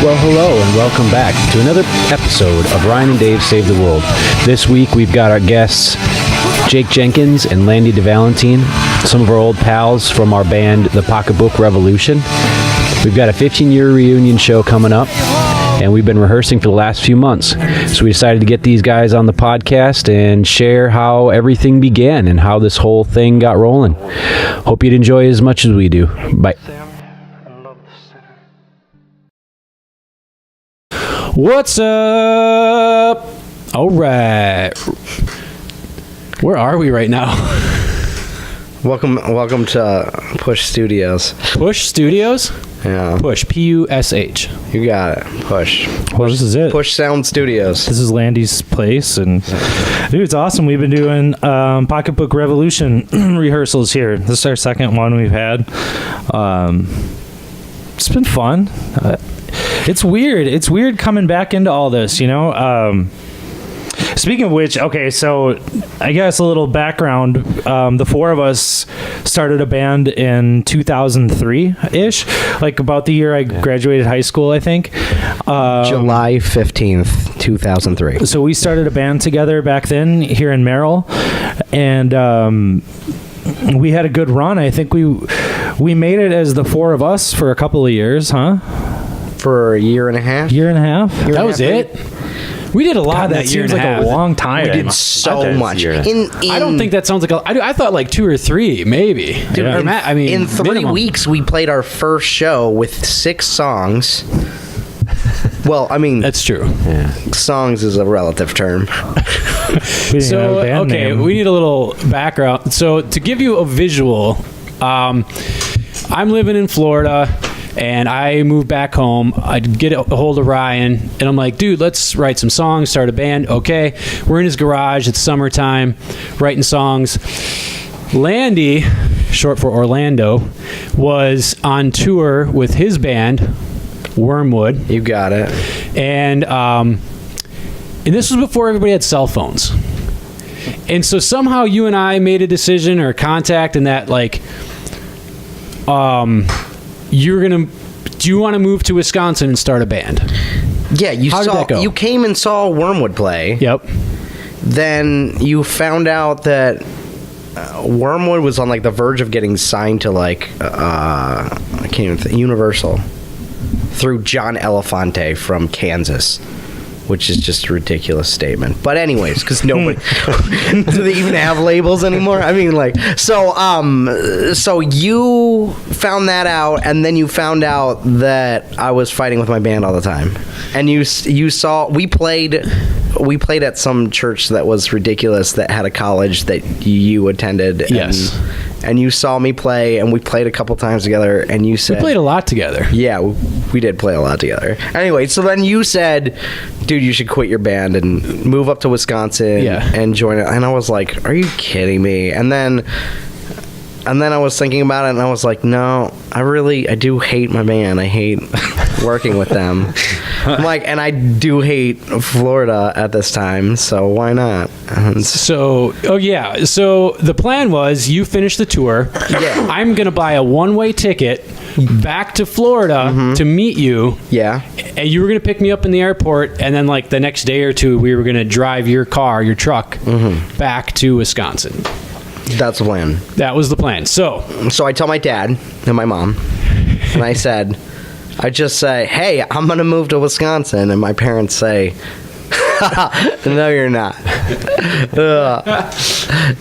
Well, hello and welcome back to another episode of Ryan and Dave Save the World. This week we've got our guests Jake Jenkins and Landy and Jake, some of our old pals from our band, the Pocketbook Revolution. We've got a 15-year reunion show coming up, and we've been rehearsing for the last few months. So we decided to get these guys on the podcast and share how everything began and how this whole thing got rolling. Hope you'd enjoy it as much as we do. Bye. What's up? All right. Where are we right now? Welcome to Push Studios. Push Studios? Yeah. Push. P-U-S-H. You got it. Push. Well, this is it. Push Sound Studios. This is Landy's place, and dude, it's awesome. We've been doing Pocketbook Revolution rehearsals here. This is our second one we've had. It's been fun. It's weird. It's weird coming back into all this, you know? Speaking of which, okay, so I guess a little background. The four of us started a band in 2003-ish, like about the year I graduated high school, I think. July 15th, 2003. So we started a band together back then here in Merrill, and we had a good run. I think we made it as the four of us for a couple of years, huh? For a year and a half? Year and a half? That was it? We did a lot God, that year seems and a like half. a long time. We did so much. I don't think that sounds like a... I thought like 2 or 3, maybe. Dude, Yeah. in 3 minimum. weeks, we played our first show with 6 songs. Well, I mean... That's true. Songs is a relative term. So, okay, we need a little background. So, to give you a visual, I'm living in Florida, and I moved back home. I get a hold of Ryan, and I'm like, dude, let's write some songs, start a band. Okay, we're in his garage. It's summertime, writing songs. Landy, short for Orlando, was on tour with his band, Wormwood. You got it. And this was before everybody had cell phones. And so somehow you and I made a decision or contact, and that like, do you want to move to Wisconsin and start a band? Yeah, How did that go? You came and saw Wormwood play. Yep. Then you found out that Wormwood was on like the verge of getting signed to like I can't even think, Universal through John Elefante from Kansas, which is just a ridiculous statement. But anyways, because nobody do they even have labels anymore? I mean, like, so you found that out, and then you found out that I was fighting with my band all the time, and you saw we played at some church that was ridiculous that had a college that you attended. Yes. And you saw me play, and we played a couple times together, and you said... We played a lot together. Yeah, we did play a lot together. Anyway, so then you said, dude, you should quit your band and move up to Wisconsin and join it. And I was like, are you kidding me? And then I was thinking about it, and I was like, no, I do hate my band. I hate working with them. I'm like, and I do hate Florida at this time, so why not? So the plan was you finish the tour. Yeah. I'm going to buy a one-way ticket back to Florida to meet you. Yeah. And you were going to pick me up in the airport, and then like the next day or two, we were going to drive your truck, back to Wisconsin. That's the plan. That was the plan. So I tell my dad and my mom, and I just say, hey, I'm going to move to Wisconsin. And my parents say, no, you're not.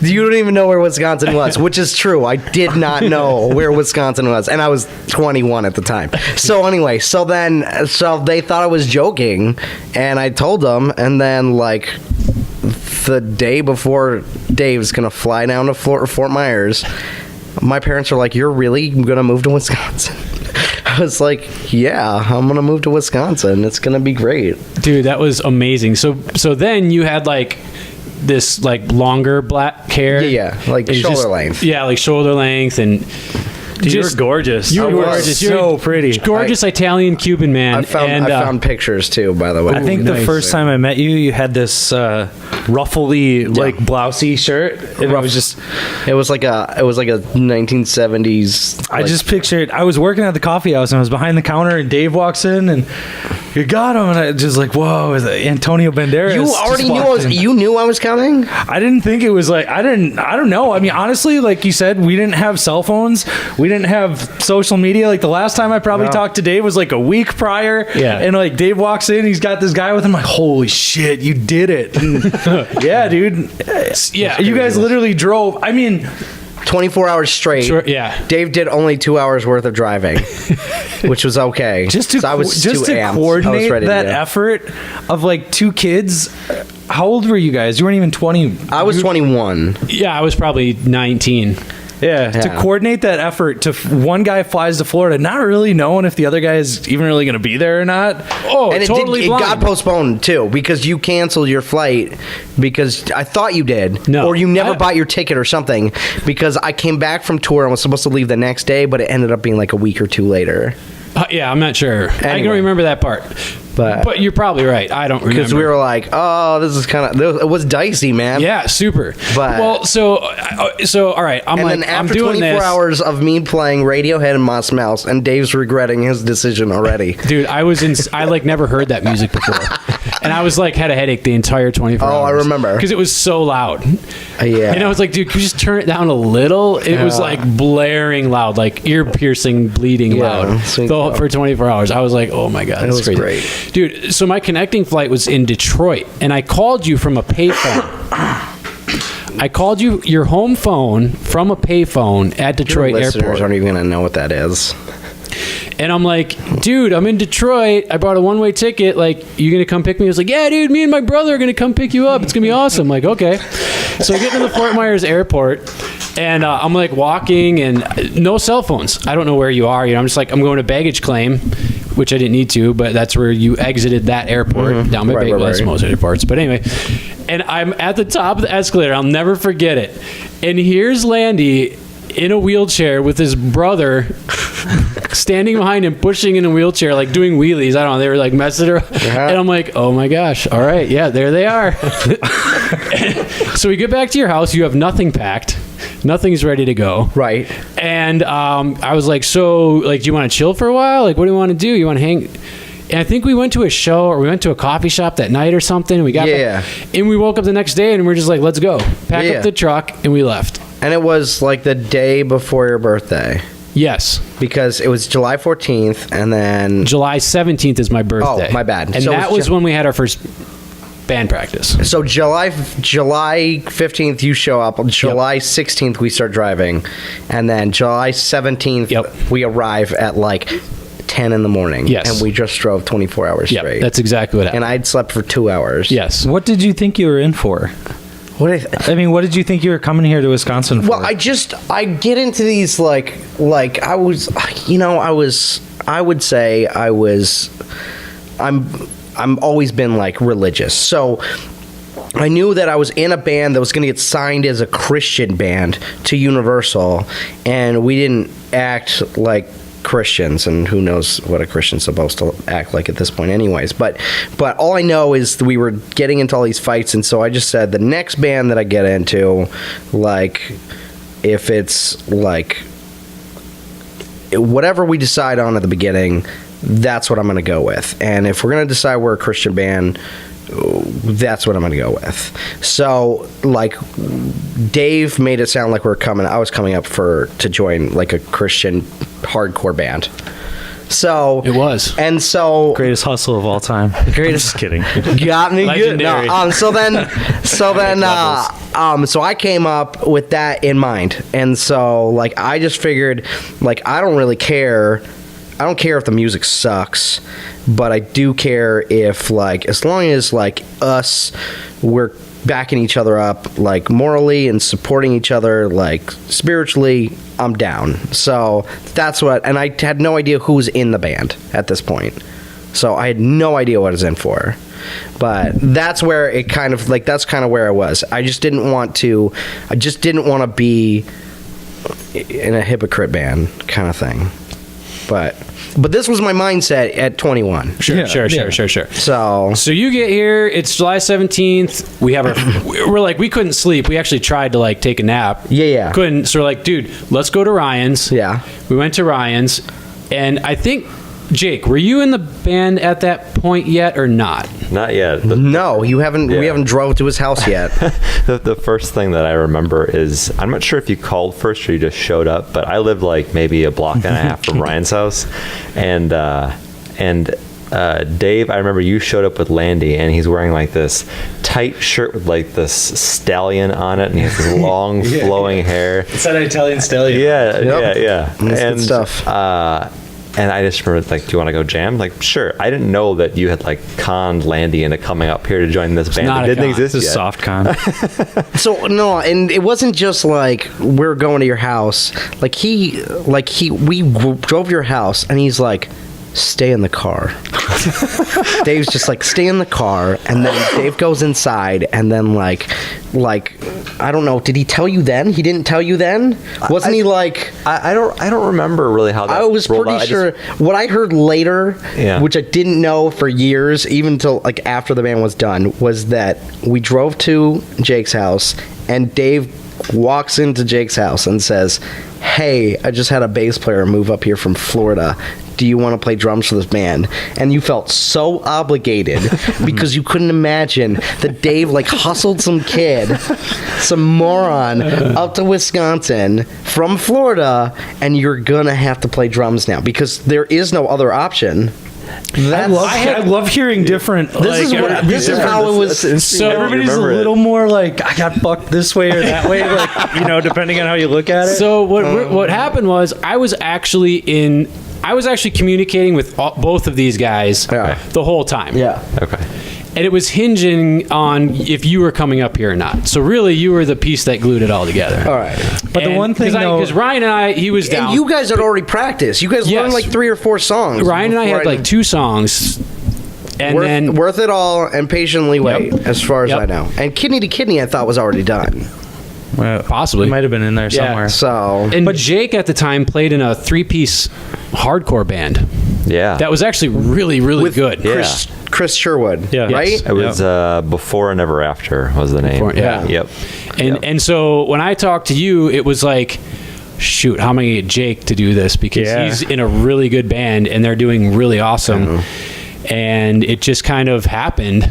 You don't even know where Wisconsin was, which is true. I did not know where Wisconsin was, and I was 21 at the time. So anyway, so they thought I was joking, and I told them, and then like the day before Dave's going to fly down to Fort Myers, my parents were like, you're really going to move to Wisconsin? I was like, yeah, I'm going to move to Wisconsin. It's going to be great. Dude, that was amazing. So then you had like this like longer black hair. Yeah, like shoulder length. Yeah, like shoulder length, and Dude, you're gorgeous. You were gorgeous. You're so pretty. Gorgeous Italian Cuban man. I found pictures too, by the way. I think the first time I met you, you had this ruffly, like blousey shirt. And it was like a 1970s. I just pictured. I was working at the coffee house and I was behind the counter, and Dave walks in, and you got him. And I just like, whoa, is it Antonio Banderas? You already knew you knew I was coming? I didn't think it was like, I don't know. I mean, honestly, like you said, we didn't have cell phones. We didn't have social media. Like the last time I probably talked to Dave was like a week prior. Yeah. And like Dave walks in, he's got this guy with him. Like, holy shit, you did it. And, yeah, dude. Yeah. You guys literally drove. I mean, 24 hours straight. Sure, yeah. Dave did only 2 hours worth of driving, which was okay. just to, I was just too to amped. I was coordinate ready to that go. effort of like two kids. How old were you guys? You weren't even 20. I was 21. Yeah, I was probably 19. Yeah, to coordinate that effort to one guy flies to Florida, not really knowing if the other guy is even really going to be there or not. Oh, And totally it blind. got postponed too because you canceled your flight because I thought you did. No. Or you never bought your ticket or something because I came back from tour and was supposed to leave the next day, but it ended up being like a week or two later. Yeah, I'm not sure. I Anyway. can remember that part. But you're probably right. I don't remember. because we were like, oh, this is kind of, it was dicey, man. Yeah, super. But- well, so all right. I'm And like, then I'm after doing 24 this. hours of me playing Radiohead and Moss Mouse, and Dave's regretting his decision already. Dude, I like never heard that music before, and I was like had a headache the entire 24 hours. Oh, I remember. because it was so loud. Yeah. And I was like, dude, can you just turn it down a little? It was like blaring loud, like ear piercing, bleeding Yeah, loud sweet. for 24 hours. I was like, oh my god, that's was crazy. great. Dude. So my connecting flight was in Detroit, and I called you from a payphone. I called you your home phone from a payphone at Detroit Listeners Airport. aren't even going to know what that is. And I'm like, dude, I'm in Detroit. I bought a one-way ticket. Like, you gonna come pick me? He was like, yeah, dude, me and my brother are gonna come pick you up. It's gonna be awesome. Like, okay. So I get to the Fort Myers airport, and I'm like walking, and no cell phones. I don't know where you are. You know, I'm just like, I'm going to baggage claim, which I didn't need to, but that's where you exited that airport down by Right, That's right. most airports. But anyway, and I'm at the top of the escalator. I'll never forget it. And here's Landy in a wheelchair with his brother standing behind him, pushing in a wheelchair, like doing wheelies. I don't know. They were like messing around. And I'm like, oh my gosh. All right. Yeah, there they are. So we get back to your house. You have nothing packed. Nothing's ready to go. Right. And I was like, so, like, do you want to chill for a while? Like, what do you want to do? You want to hang? And I think we went to a show or we went to a coffee shop that night or something. And we got back, and we woke up the next day and we're just like, let's go. Pack up the truck, and we left. And it was like the day before your birthday. Yes. Because it was July 14th, and then... July 17th is my birthday. Oh, my bad. And So that it was was when we had our first band practice. So July 15th, you show up. July 16th, we start driving. And then July 17th, we arrive at like 10 in the morning. Yes. And we just drove 24 hours straight. That's exactly what happened. And I'd slept for 2 hours. Yes. what did you think you were in for? I mean, what did you think you were coming here to Wisconsin for? Well, I get into these like I was, you know, I would say I'm always been like religious. So I knew that I was in a band that was going to get signed as a Christian band to Universal, and we didn't act like Christians, and who knows what a Christian's supposed to act like at this point anyways, but all I know is that we were getting into all these fights, and so I just said the next band that I get into, like, if it's like whatever we decide on at the beginning, that's what I'm going to go with. And if we're going to decide we're a Christian band, that's what I'm going to go with. So, like, Dave made it sound like I was coming up to join, like, a Christian hardcore band. So It was. And so Greatest hustle of all time. Greatest- Just kidding. got me good. Legendary. No, so I came up with that in mind, and so like I just figured, like, I don't really care. I don't care if the music sucks, but I do care if, like, as long as, like, we're backing each other up, like, morally and supporting each other, like, spiritually, I'm down. So that's what, and I had no idea who was in the band at this point. So I had no idea what I was in for. But that's where it kind of, like, that's kind of where I was. I just didn't want to be in a hypocrite band kind of thing. But this was my mindset at 21. Sure. So you get here, it's July 17th. We're like, we couldn't sleep. We actually tried to, like, take a nap. Yeah. Couldn't. So we're like, dude, let's go to Ryan's. Yeah. We went to Ryan's, and I think Jake, were you in the band at that point yet or not? Not yet. No, you haven't. Yeah. We haven't drove to his house yet. The first thing that I remember is, I'm not sure if you called first or you just showed up, but I lived like maybe a block and a half from Ryan's house, and Dave, I remember you showed up with Landy, and he's wearing like this tight shirt with like this stallion on it, and he has this long flowing hair. It's that Italian stallion. Yeah, Yep. yeah. That's good stuff. And I just remember, like, do you want to go jam? Like, sure. I didn't know that you had like conned Landy into coming up here to join this band. not It a didn't con. exist It's a yet. soft con. So no, and it wasn't just like we're going to your house. We drove to your house, and he's like, stay in the car. Dave's just like, stay in the car, and then Dave goes inside, and then like I don't know, did he tell you then? He didn't tell you then? Wasn't he like, I don't remember really how that I was rolled pretty out. sure what I heard later, Yeah. which I didn't know for years, even till like after the band was done, was that we drove to Jake's house, and Dave walks into Jake's house and says, hey, I just had a bass player move up here from Florida. Do you want to play drums for this band? And you felt so obligated because you couldn't imagine that Dave like hustled some kid, some moron, up to Wisconsin from Florida, and you're gonna have to play drums now because there is no other option. I love hearing different. This is how it was. So everybody's a little more like, I got fucked this way or that way, like, you know, depending on how you look at it. So what happened was I was actually communicating with both of these guys Yeah. the whole time. Yeah. Okay. And it was hinging on if you were coming up here or not. So really, you were the piece that glued it all together. All right. But the one thing, though, because Ryan and I, he was down. And you guys had already practiced. You guys Yes. learned like 3 or 4 songs. Ryan and I before had like 2 songs, and then worth it all and patiently wait, as far as Yep. I know. And Kidney to Kidney, I thought was already done. well, possibly it might have been in there Yeah. somewhere. So And Jake at the time played in a 3-piece hardcore band Yeah. that was actually really, really with good. Chris Sherwood, Yeah. right? Yes. It was Before and Ever After was the name. Before- yeah. Yep. And so when I talked to you, it was like, shoot, how am I going to get Jake to do this? Because Yeah. he's in a really good band and they're doing really awesome. And it just kind of happened.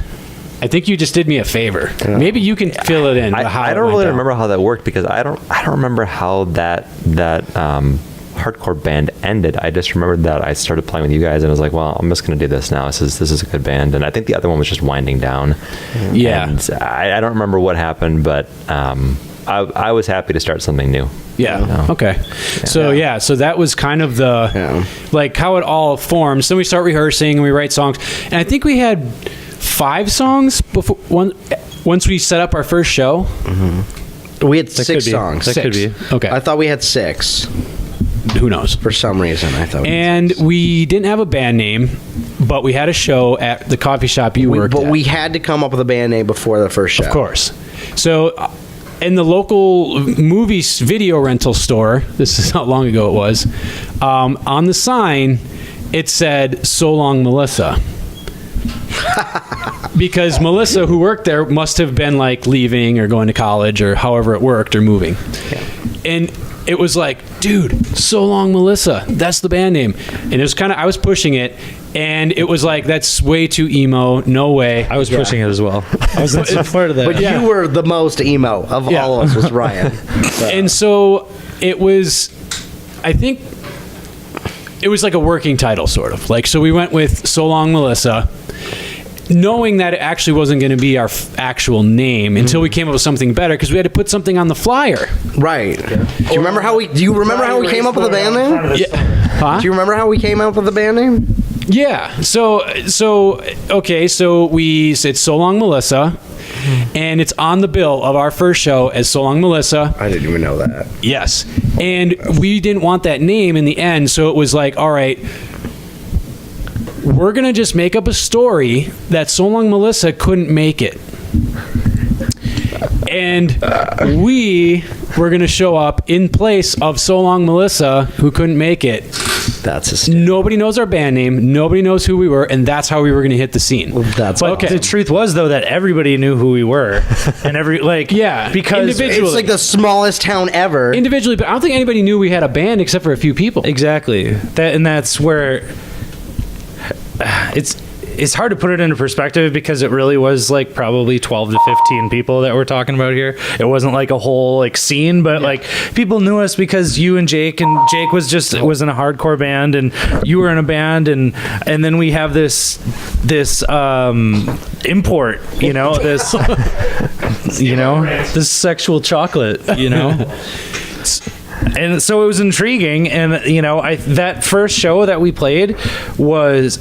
I think you just did me a favor. Maybe you can fill it in. how I it don't went really down. remember how that worked because I don't remember how that hardcore band ended. I just remembered that I started playing with you guys and I was like, well, I'm just going to do this now. This is a good band. And I think the other one was just winding down. Yeah. And I don't remember what happened, but I was happy to start something new. Yeah. Okay. So so that was kind of the like how it all forms. Then we start rehearsing and we write songs. And I think we had 5 songs before once we set up our first show. We had That 6 could be. songs. That could be. Okay. I thought we had 6 Who knows? for some reason. I thought. And we didn't have a band name, but we had a show at the coffee shop you worked at. we had to come up with a band name before the first show. Of course. So in the local movies video rental store, this is how long ago it was, on the sign, it said, "So long, Melissa." Because Melissa, who worked there, must have been like leaving or going to college or however it worked or moving. And it was like, dude, So Long Melissa. That's the band name. And it was kind of, I was pushing it. And it was like, that's way too emo. No way. I was pushing it as well. I was in support of that. But you were the most emo of all of us. Was Ryan? And so it was, I think, it was like a working title, sort of. Like, so we went with So Long Melissa, knowing that it actually wasn't going to be our actual name until we came up with something better because we had to put something on the flyer. Right. Do you remember how we? Do you remember how we came up with the band name? Yeah. Huh? Do you remember how we came up with the band name? Yeah. So okay. So we said So Long Melissa, and it's on the bill of our first show as So Long Melissa. I didn't even know that. Yes. And we didn't want that name in the end, so it was like, all right, we're going to just make up a story that So Long Melissa couldn't make it. And we were going to show up in place of So Long Melissa, who couldn't make it. That's Nobody knows our band name. Nobody knows who we were, and that's how we were going to hit the scene. That's But Okay. the truth was, though, that everybody knew who we were, and because Individually. It's like the smallest town ever. Individually, but I don't think anybody knew we had a band except for a few people. exactly that's where it's hard to put it into perspective because it really was like probably 12 to 15 people that we're talking about here. It wasn't like a whole like scene, but like people knew us because you and Jake was in a hardcore band and you were in a band and then we have this import, this sexual chocolate, And so it was intriguing, and that first show that we played was,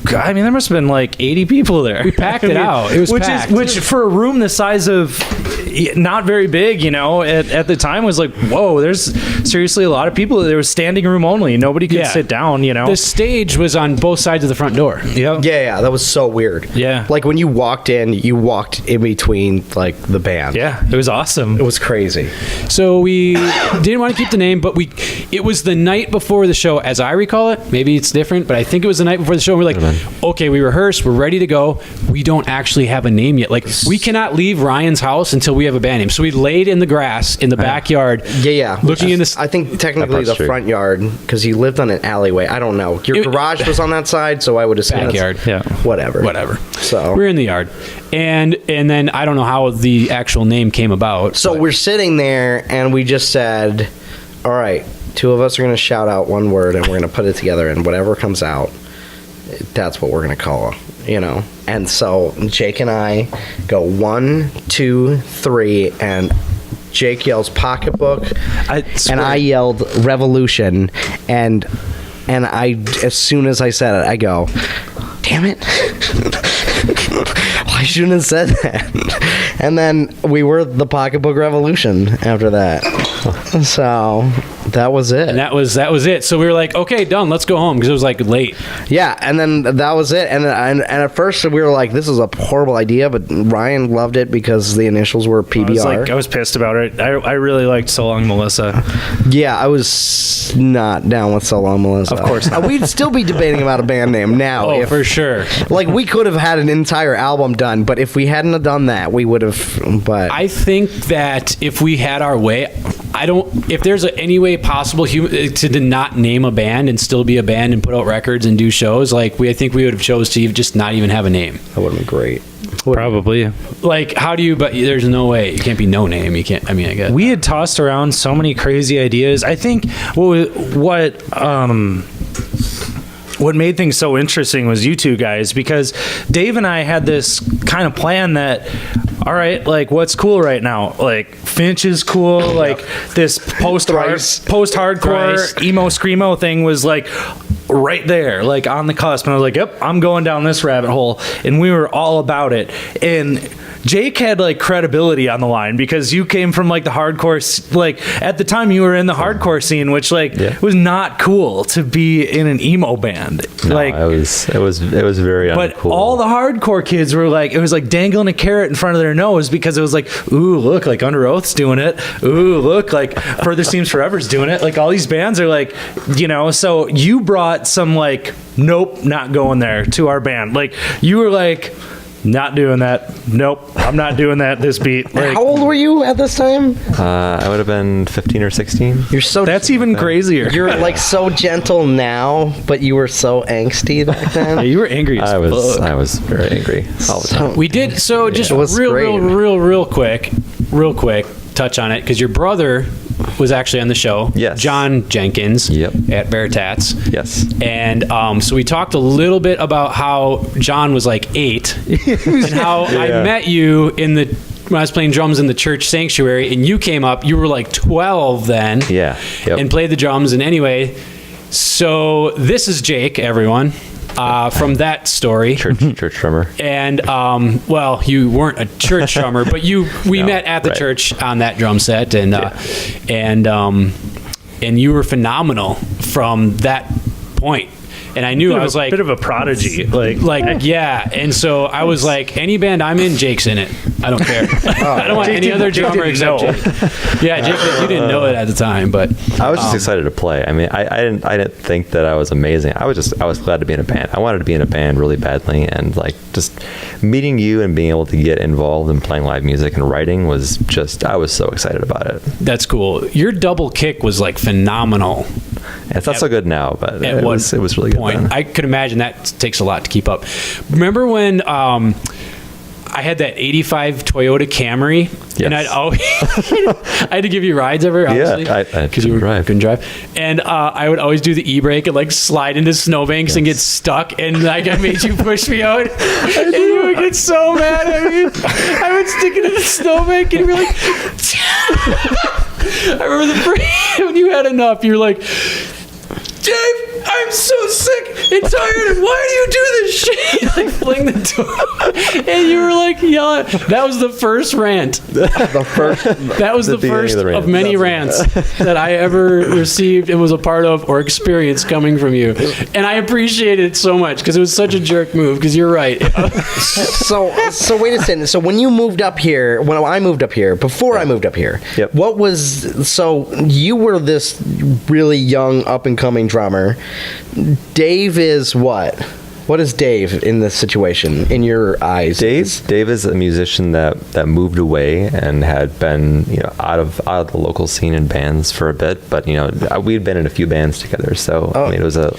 I mean, there must have been like 80 people there. We packed it out. It was packed. Which for a room the size of, not very big, at the time was like, whoa, there's seriously a lot of people. There was standing room only. Nobody could sit down, The stage was on both sides of the front door. Yep. Yeah, that was so weird. Yeah. Like when you walked in between like the band. Yeah, it was awesome. It was crazy. So we didn't want to keep the name, but it was the night before the show, as I recall it. Maybe it's different, but I think it was the night before the show. And we're like, okay, we rehearsed, we're ready to go. We don't actually have a name yet. Like, we cannot leave Ryan's house until we have a band name. So we laid in the grass in the backyard. Yeah. Looking in this. I think technically the front yard, because he lived on an alleyway. I don't know. Your garage was on that side, so I would assume backyard. Yeah. Whatever. So we're in the yard. And then I don't know how the actual name came about. So we're sitting there and we just said, all right, two of us are going to shout out one word and we're going to put it together, and whatever comes out, that's what we're going to call it, And so Jake and I go 1, 2, 3, and Jake yells Pocketbook, and I yelled Revolution, and I, as soon as I said it, I go, damn it. I shouldn't have said that. And then we were the Pocketbook Revolution after that. So that was it. And that was it. So we were like, okay, done. Let's go home, because it was like late. Yeah, and then that was it. And at first we were like, this is a horrible idea, but Ryan loved it because the initials were PBR. I was pissed about it. I really liked So Long Melissa. Yeah, I was not down with So Long Melissa. Of course not. We'd still be debating about a band name now. Oh, for sure. Like, we could have had an entire album done, but if we hadn't have done that, we would have. But I think that if we had our way, if there's any way possible to not name a band and still be a band and put out records and do shows, I think we would have chose to just not even have a name. that would have been great. Probably. Like, how do you, but there's no way. You can't be no name. You can't, I guess. We had tossed around so many crazy ideas. I think what made things so interesting was you two guys, because Dave and I had this kind of plan that, all right, like, what's cool right now? Like, Finch is cool. Like, this post-hardcore emo screamo thing was like right there, like on the cusp. And I was like, yep, I'm going down this rabbit hole. And we were all about it. And Jake had like credibility on the line because you came from like the hardcore, like at the time you were in the hardcore scene, which was not cool to be in an emo band. No, like it was very but uncool. all the hardcore kids were like, it was like dangling a carrot in front of their nose, because it was like, ooh, look, like Under Oath's doing it. Ooh, look, like Further Seems Forever's doing it. Like all these bands are like, so you brought some like, nope, not going there to our band. Like you were like, not doing that. Nope, I'm not doing that. This beat. Like, How old were you at this time? I would have been 15 or 16. You're so. that's even crazier. You're like so gentle now, but you were so angsty back then. Yeah, you were angry as fuck. I was very angry all the time. We did, so just It was great. real quick, touch on it, because your brother was actually on the show. Yes. John Jenkins. Yep. At Veritats. Yes. And so we talked a little bit about how John was like 8 and how I met you when I was playing drums in the church sanctuary, and you came up. You were like 12 then. Yeah. Yep. And played the drums. And anyway, so this is Jake, everyone. From that story, Church drummer. and well, you weren't a church drummer, but we met at the church on that drum set, and you were phenomenal from that point. And I knew I was like a bit of a prodigy, yeah. And so I was like, any band I'm in, Jake's in it. I don't care. I don't want any other drummer except Jake. Yeah, Jake, you didn't know it at the time, but I was just excited to play. I mean, I didn't think that I was amazing. I was glad to be in a band. I wanted to be in a band really badly, and like just meeting you and being able to get involved in playing live music and writing was just, I was so excited about it. that's cool. Your double kick was like phenomenal. It's not so good now, but it was really good. point. then. I could imagine that takes a lot to keep up. Remember when I had that 85 Toyota Camry, and I'd always I had to give you rides ever, obviously. Yeah, I because you couldn't drive. And I would always do the e-brake and like slide into snowbanks and get stuck, and like I made you push me out, and you would get so mad at me. I would stick it in the snowbank, and you'd be like, I remember when you had enough, you were like, Dave, I'm so sick and tired, and why do you do this shit? You like fling the door, and you were like yelling. That was the first rant. That was the first of many rants that I ever received and was a part of or experienced coming from you. And I appreciated it so much because it was such a jerk move, because you're right. So wait a second. So when you moved up here, when I moved up here, before I moved up here, Yep. what was, so you were this really young up and coming drummer. Dave is what? What is Dave in this situation in your eyes? Dave is a musician that moved away and had been, out of the local scene in bands for a bit, but we'd been in a few bands together, so I mean, it was a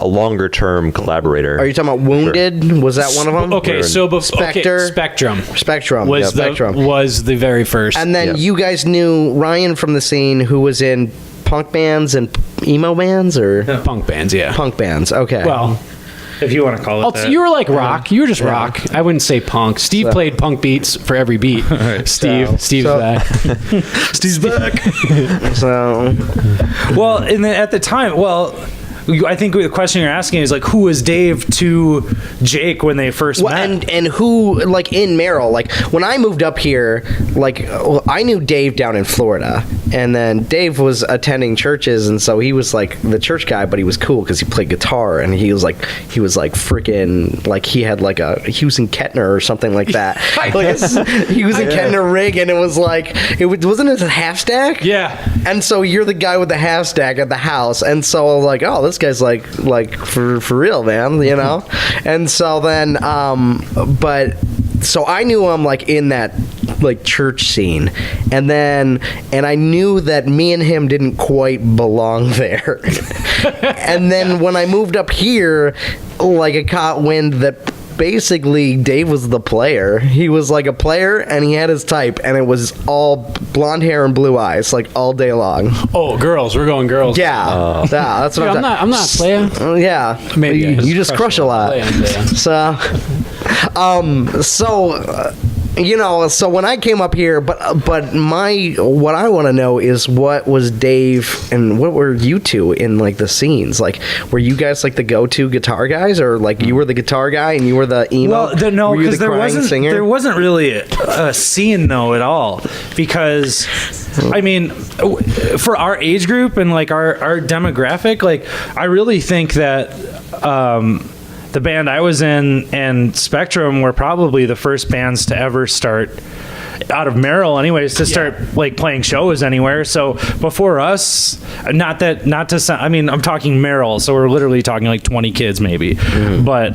longer term collaborator. Are you talking about Wounded? Sure. Was that one of them? Okay, so Spectre? Spectrum Was was the very first. And then you guys knew Ryan from the scene, who was in punk bands and emo bands, or punk bands, yeah. punk bands. Okay. Well, if you want to call it that. You were like rock. You were just rock. I wouldn't say punk. Steve played punk beats for every beat. Steve's back. Steve's back. So, Well, at the time, I think the question you're asking is like, who was Dave to Jake when they first met? and who, like, in Merrill, like when I moved up here, like I knew Dave down in Florida, and then Dave was attending churches, and so he was like the church guy, but he was cool because he played guitar, and he was like freaking, like he had like he was in Kettner or something like that. He was in Kettner rig, and it was like wasn't it a half stack? Yeah. And so you're the guy with the half stack at the house, and so I was like, oh, this guy's like for real, man, And so then so I knew him like in that like church scene, and I knew that me and him didn't quite belong there. And then when I moved up here, like I caught wind that basically Dave was the player. He was like a player, and he had his type, and it was all blonde hair and blue eyes, like all day long. Oh, girls. We're going girls. Yeah, that's what I'm not a player. Yeah, Maybe you just crush a lot. So so when I came up here, but what I want to know is, what was Dave and what were you two in like the scenes? Like, were you guys like the go-to guitar guys, or like you were the guitar guy and you were the emo? Well, no, Were you because the crying singer? there wasn't really a scene though at all, because I mean, for our age group and like our demographic, like I really think that the band I was in and Spectrum were probably the first bands to ever start out of Merrill anyways, to start like playing shows anywhere. So before us, not to sound, I mean, I'm talking Merrill, so we're literally talking like 20 kids maybe. But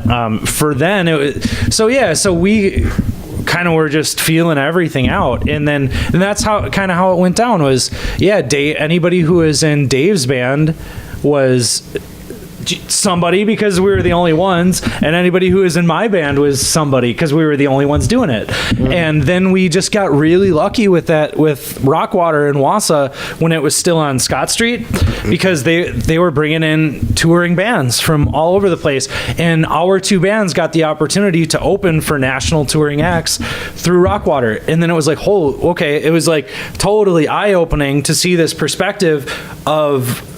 for then it was, so we kind of were just feeling everything out, and that's how it went down was, Dave, anybody who was in Dave's band was somebody because we were the only ones, and anybody who was in my band was somebody because we were the only ones doing it. And then we just got really lucky with that, with Rockwater and Wausau when it was still on Scott Street, because they were bringing in touring bands from all over the place, and our two bands got the opportunity to open for national touring acts through Rockwater. And then it was like, it was like totally eye-opening to see this perspective of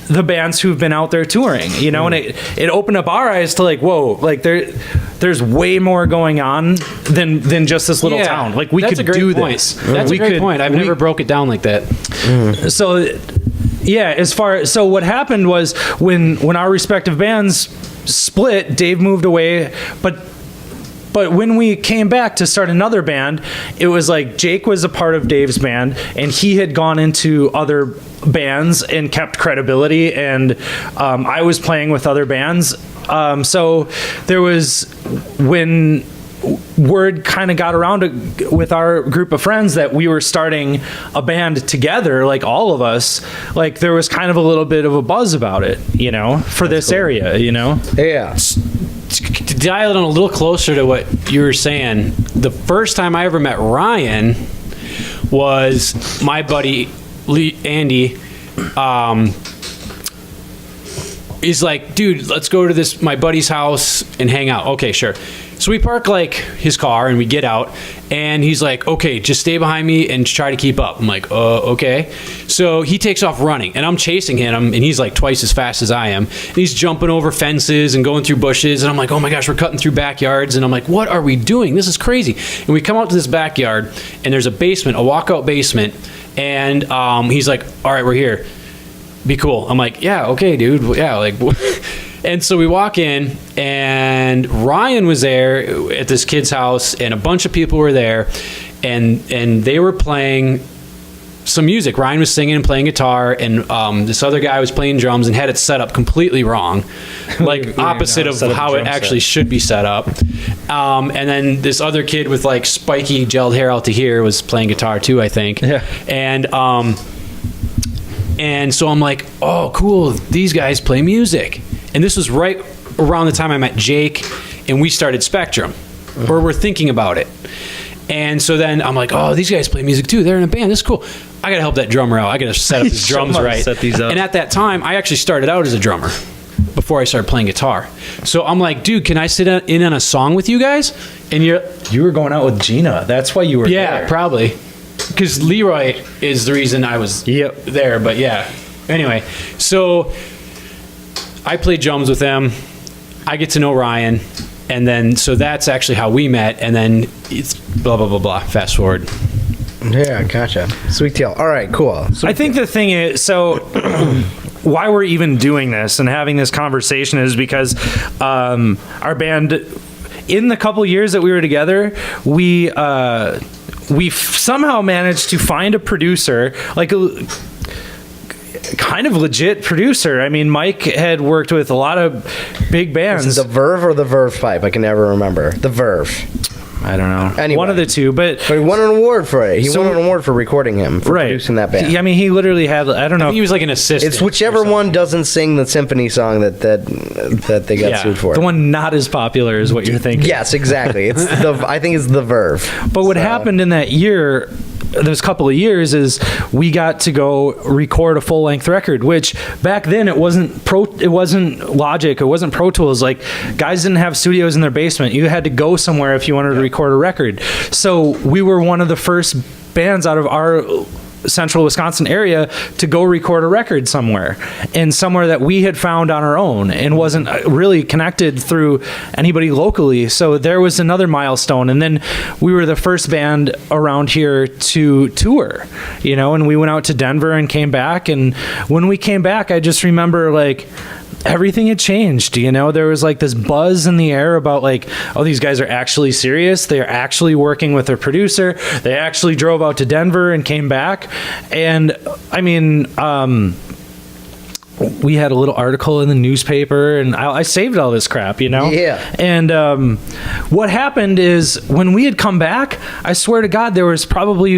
the bands who've been out there touring, and it opened up our eyes to like, whoa, like there's way more going on than just this little town. Like we could do this. That's a great point. I've never broke it down like that. So what happened was when our respective bands split, Dave moved away, but when we came back to start another band, it was like Jake was a part of Dave's band, and he had gone into other bands and kept credibility, and I was playing with other bands. So there was, when word kind of got around with our group of friends that we were starting a band together, like all of us. Like there was kind of a little bit of a buzz about it, you know, for this area, you know. Yeah. To dial it on a little closer to what you were saying, the first time I ever met Ryan was my buddy Andy. He's like, dude, let's go to my buddy's house and hang out. Okay, sure. So we park like his car and we get out, and he's like, okay, just stay behind me and try to keep up. I'm like, okay. So he takes off running, and I'm chasing him, and he's like twice as fast as I am. And he's jumping over fences and going through bushes, and I'm like, oh my gosh, we're cutting through backyards. And I'm like, what are we doing? This is crazy. And we come out to this backyard, and there's a basement, a walkout basement, and he's like, all right, we're here. Be cool. I'm like, yeah, okay, dude. Yeah, like... And so we walk in, and Ryan was there at this kid's house, and a bunch of people were there, and they were playing some music. Ryan was singing and playing guitar, and this other guy was playing drums and had it set up completely wrong, like opposite of how it actually should be set up. And then this other kid with like spiky gelled hair out to here was playing guitar too, I think. Yeah. And so I'm like, oh, cool, these guys play music. And this was right around the time I met Jake, and we started Spectrum, or we're thinking about it. And so then I'm like, oh, these guys play music too. They're in a band. This is cool. I got to help that drummer out. I got to set up his drums right. Set these up. And at that time, I actually started out as a drummer before I started playing guitar. So I'm like, dude, can I sit in on a song with you guys? And you were going out with Gina. That's why you were there. Yeah, probably. Because Leroy is the reason I was there. But yeah. Anyway, so... I played drums with them. I get to know Ryan, and then so that's actually how we met. And then it's blah blah blah blah. Fast forward. Yeah, gotcha. Sweet deal. All right, cool. I think the thing is, so why we're even doing this and having this conversation is because our band, in the couple years that we were together, we somehow managed to find a producer, like a kind of legit producer. I mean, Mike had worked with a lot of big bands. Is it the Verve or the Verve Pipe? I can never remember. The Verve. I don't know. Anyway. One of the two, but he won an award for it. He won an award for recording him, for producing that band. I mean, he literally had, I don't know. I think he was like an assistant. It's whichever one doesn't sing the symphony song that they got sued for. The one not as popular is what you're thinking. Yes, exactly. I think it's the Verve. But what happened in that year, those couple of years, is we got to go record a full-length record, which back then it wasn't Logic, it wasn't Pro Tools. Like, guys didn't have studios in their basement. You had to go somewhere if you wanted to record a record. So we were one of the first bands out of our central Wisconsin area to go record a record somewhere, and somewhere that we had found on our own and wasn't really connected through anybody locally. So there was another milestone. And then we were the first band around here to tour, you know, and we went out to Denver and came back. And when we came back, I just remember like everything had changed, you know. There was like this buzz in the air about like, oh, these guys are actually serious. They are actually working with their producer. They actually drove out to Denver and came back. And I mean, we had a little article in the newspaper, and I saved all this crap, you know? Yeah. And what happened is when we had come back, I swear to God, there was probably